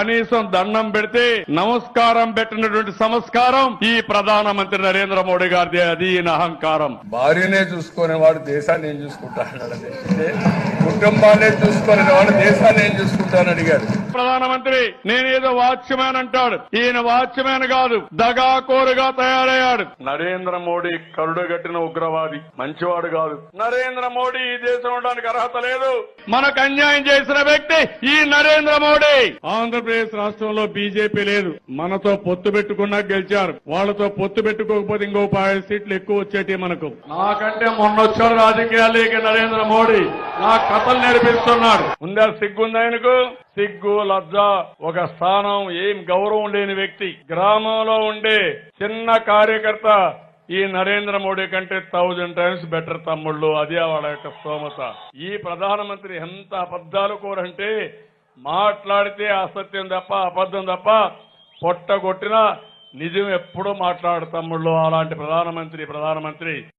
కనీసం దండం పెడితే నమస్కారం పెట్టినటువంటి సంస్కారం ఈ ప్రధానమంత్రి నరేంద్ర మోడీ గారిది. అది ఈయన అహంకారం. భార్యనే చూసుకునే వాడు దేశాన్ని ఏం చూసుకుంటాడు, కుటుంబాన్ని చూసుకునే వాడు దేశాన్ని ఏం చూసుకుంటానని అడిగాడు ప్రధానమంత్రి. నేనేదో వాచ్మ్యాన్ అంటాడు, ఈయన వాచ్మ్యాన్ కాదు, దగాకోరుగా తయారయ్యాడు. నరేంద్ర మోడీ కరుడుగట్టిన ఉగ్రవాది, మంచివాడు కాదు. నరేంద్ర మోడీ ఈ దేశం ఉండడానికి అర్హత లేదు. మనకు అన్యాయం చేసిన వ్యక్తి ఈ నరేంద్ర మోడీ. ఆంధ్రప్రదేశ్ రాష్ట్రంలో బీజేపీ లేదు, మనతో పొత్తు పెట్టుకున్నా గెలిచారు. వాళ్ళతో పొత్తు పెట్టుకోకపోతే ఇంకో 5 సీట్లు ఎక్కువ వచ్చేటి మనకు. నాకంటే మొన్నొచ్చాడు రాజకీయాల్లోకి నరేంద్ర మోడీ, నా కథలు నేర్పిస్తున్నాడు. ఉందా సిగ్గుందా ఆయనకు? సిగ్గు లజ్జ, ఒక స్థానం, ఏం గౌరవం లేని వ్యక్తి. గ్రామంలో ఉండే చిన్న కార్యకర్త ఈ నరేంద్ర మోడీ కంటే 1000 టైమ్స్ బెటర్ తమ్ముళ్ళు. అదే వాళ్ళ యొక్క స్తోమత. ఈ ప్రధానమంత్రి ఎంత అబద్దాలు కోరంటే, మాట్లాడితే అసత్యం తప్ప అబద్ధం తప్ప పొట్టగొట్టినా నిజం ఎప్పుడూ మాట్లాడు తమ్ముళ్ళు. అలాంటి ప్రధానమంత్రి